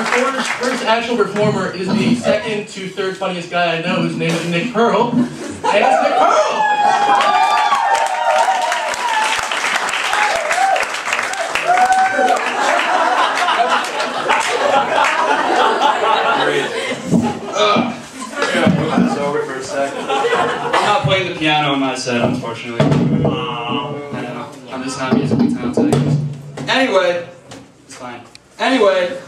first actual performer is the second to third funniest guy I know, whose name is Nick Pearl. And it's Nick Pearl! This over for a second. I'm not playing the piano in my set, unfortunately. I'm just not musically talented. Anyway, it's fine. Anyway,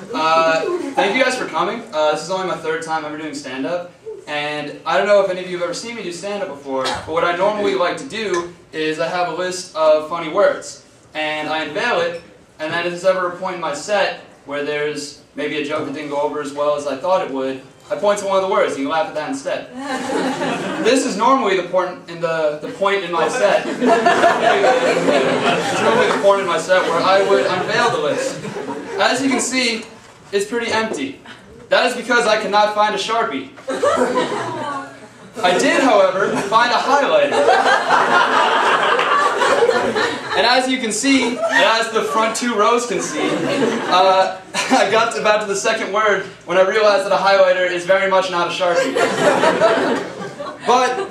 thank you guys for coming. This is only my third time ever doing stand-up, and I don't know if any of you have ever seen me do stand-up before, but what I normally like to do is I have a list of funny words, and I unveil it, and then if there's ever a point in my set where there's maybe a joke that didn't go over as well as I thought it would, I point to one of the words, and you laugh at that instead. This is normally the point in my set. It's normally the point in my set where I would unveil the list. As you can see, it's pretty empty. That is because I cannot find a Sharpie. I did, however, find a highlighter. And as you can see, and as the front two rows can see, I got about to the second word when I realized that a highlighter is very much not a Sharpie. But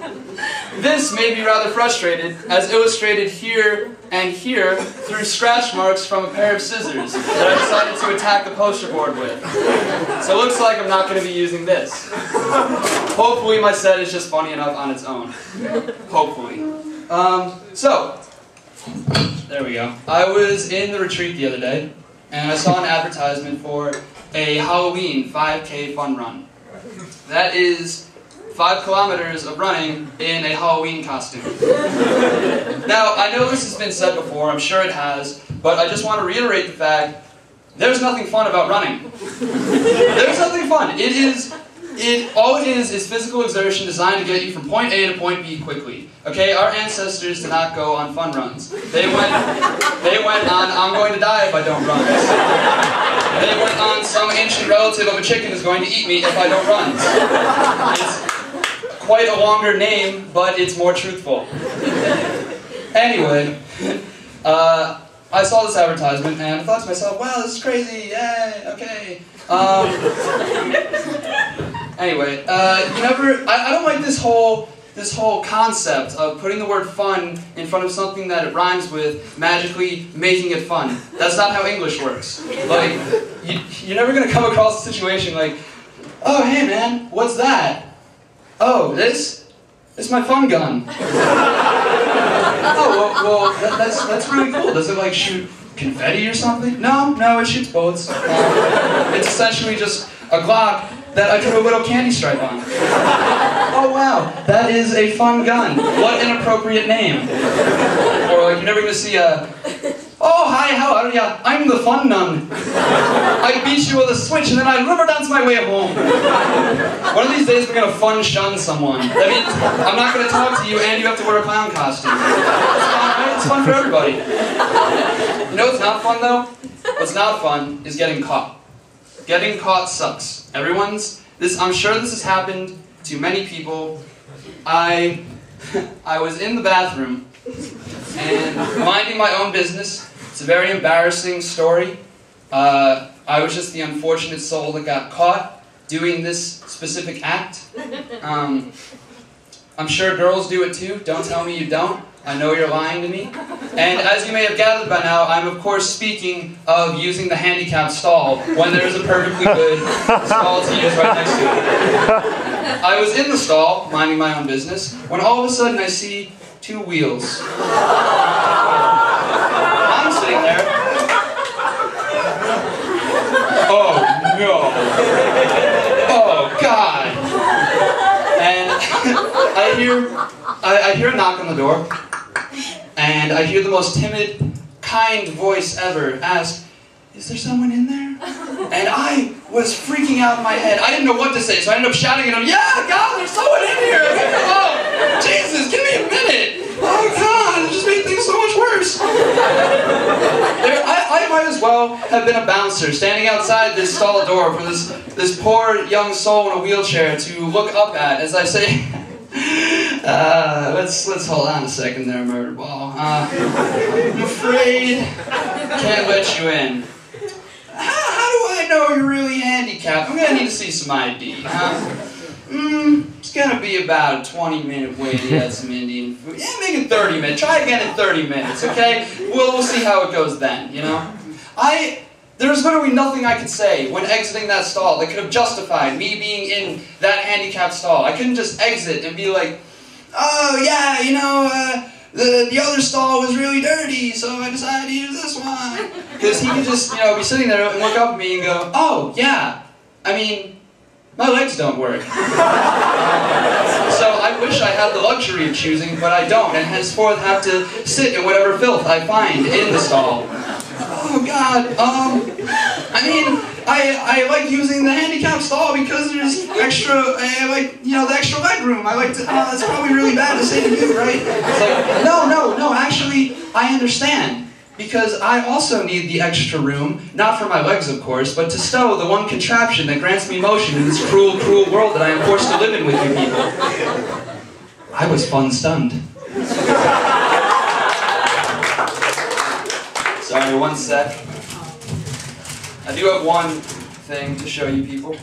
this made me rather frustrated, as illustrated here and here through scratch marks from a pair of scissors that I decided to attack the poster board with. So it looks like I'm not going to be using this. Hopefully my set is just funny enough on its own. Hopefully. There we go. I was in the retreat the other day, and I saw an advertisement for a Halloween 5K fun run. That is 5 kilometers of running in a Halloween costume. Now, I know this has been said before, I'm sure it has, but I just want to reiterate the fact, there's nothing fun about running. There's nothing fun. All it is physical exertion designed to get you from point A to point B quickly. Okay, our ancestors did not go on fun runs. They went on, I'm going to die if I don't run. They went on, some ancient relative of a chicken is going to eat me if I don't run. It's quite a longer name, but it's more truthful. Anyway, I saw this advertisement and I thought to myself, wow, this is crazy, yay, okay. Anyway, I don't like this whole concept of putting the word fun in front of something that it rhymes with, magically making it fun. That's not how English works. Like, you're never going to come across a situation like, oh, hey man, what's that? Oh, this? It's my fun gun. Oh, well, that's really cool. Does it like shoot confetti or something? No, it shoots bullets. It's essentially just a Glock that I drew a little candy stripe on. Oh wow, that is a fun gun. What an appropriate name. Or like, you're never gonna see a, oh hi, how are ya? I'm the fun nun. I beat you with a switch and then I rubber dance my way home. One of these days we're gonna fun shun someone. That means I'm not gonna talk to you and you have to wear a clown costume. It's fun, right? It's fun for everybody. You know what's not fun though? What's not fun is getting caught. Getting caught sucks. I'm sure this has happened to many people. I was in the bathroom and minding my own business. It's a very embarrassing story. I was just the unfortunate soul that got caught doing this specific act. I'm sure girls do it too. Don't tell me you don't. I know you're lying to me. And as you may have gathered by now, I'm of course speaking of using the handicapped stall when there is a perfectly good stall to use right next to it. I was in the stall, minding my own business, when all of a sudden I see 2 wheels. I'm sitting there. Oh no. Oh God. And I hear a knock on the door. And I hear the most timid, kind voice ever ask, is there someone in there? And I was freaking out in my head. I didn't know what to say, so I ended up shouting at him, yeah, God, there's someone in here! Oh, Jesus, give me a minute! Oh, God, it just made things so much worse. I might as well have been a bouncer standing outside this stall door for this poor young soul in a wheelchair to look up at as I say, let's hold on a second there, murder ball. I'm afraid can't let you in. How do I know you're really I'm gonna need to see some ID. It's gonna be about a 20-minute wait to get some Indian food. Yeah, make it 30 minutes. Try again in 30 minutes, okay? We'll see how it goes then, you know? There was literally nothing I could say when exiting that stall that could have justified me being in that handicapped stall. I couldn't just exit and be like, oh yeah, you know, the other stall was really dirty, so I decided to use this one. Because he could just, you know, be sitting there and look up at me and go, oh yeah, I mean, my legs don't work. So I wish I had the luxury of choosing, but I don't, and henceforth have to sit in whatever filth I find in the stall. Oh God, I mean, I like using the handicap stall because there's extra, like, you know, the extra leg room. I like to, that's probably really bad to say to you, right? It's like, no, actually, I understand. Because I also need the extra room, not for my legs, of course, but to stow the one contraption that grants me motion in this cruel, cruel world that I am forced to live in with you people. I was stunned. Sorry, one sec. I do have one thing to show you people.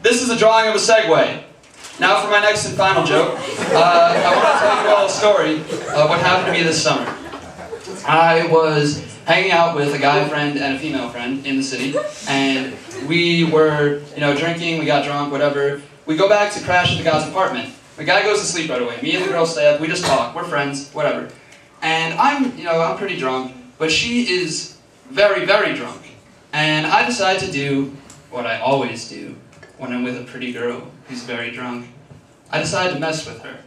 This is a drawing of a Segway. Now for my next and final joke. I want to tell you all a story of what happened to me this summer. I was hanging out with a guy friend and a female friend in the city, and we were, you know, drinking, we got drunk, whatever. We go back to crash at the guy's apartment. The guy goes to sleep right away. Me and the girl stay up, we just talk, we're friends, whatever. And I'm pretty drunk, but she is very, very drunk. And I decide to do what I always do when I'm with a pretty girl who's very drunk. I decide to mess with her.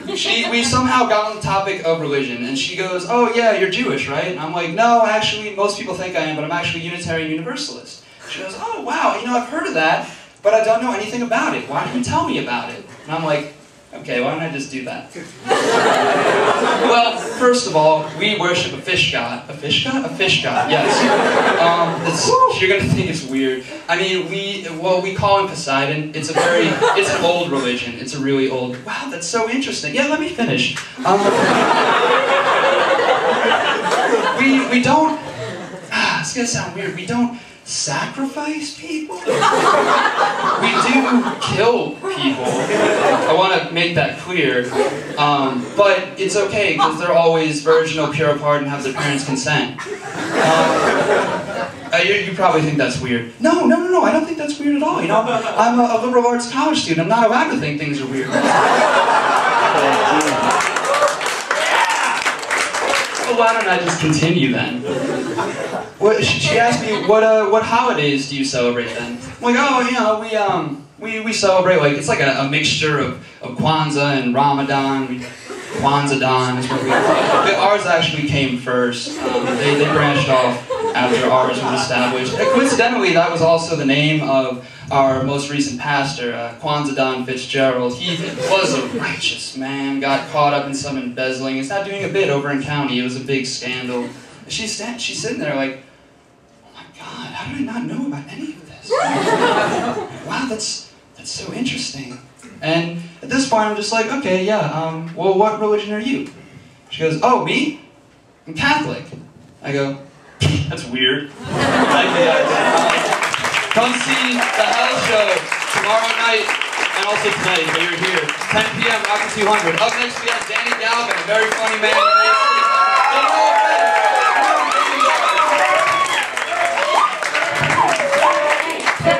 We somehow got on the topic of religion, and she goes, oh yeah, you're Jewish, right? And I'm like, no, actually, most people think I am, but I'm actually Unitarian Universalist. She goes, oh wow, you know, I've heard of that, but I don't know anything about it. Why don't you tell me about it? And I'm like, okay, why don't I just do that? Well, first of all, we worship a fish god. A fish god? A fish god, yes. You're gonna think it's weird. I mean, we call him Poseidon. It's an old religion. It's a really old, wow, that's so interesting. Yeah, let me finish. We don't, it's gonna sound weird, we don't sacrifice people? We do kill people. I want to make that clear. But it's okay, because they're always virginal, pure of heart, and have their parents' consent. You probably think that's weird. No, I don't think that's weird at all. You know, I'm a liberal arts college student. I'm not allowed to think things are weird. Well, why don't I just continue then? She asked me, what holidays do you celebrate then? I'm like, oh, you know, we celebrate, like, it's like a mixture of Kwanzaa and Ramadan. Kwanzaa-dan is what we call it. Ours actually came first. They branched off after ours was established. Coincidentally, that was also the name of our most recent pastor, Kwanzaa-dan Fitzgerald. He was a righteous man, got caught up in some embezzling. He's not doing a bit over in county. It was a big scandal. She's sitting there like, oh my God, how did I not know about any of this? Wow, that's so interesting. And at this point, I'm just like, okay, yeah, well, what religion are you? She goes, oh, me? I'm Catholic. I go, that's weird. Come see The Hell Show tomorrow night, and also tonight, but you're here. 10 p.m., Rocket 200. Up next, we have Danny Galvin, a very funny man.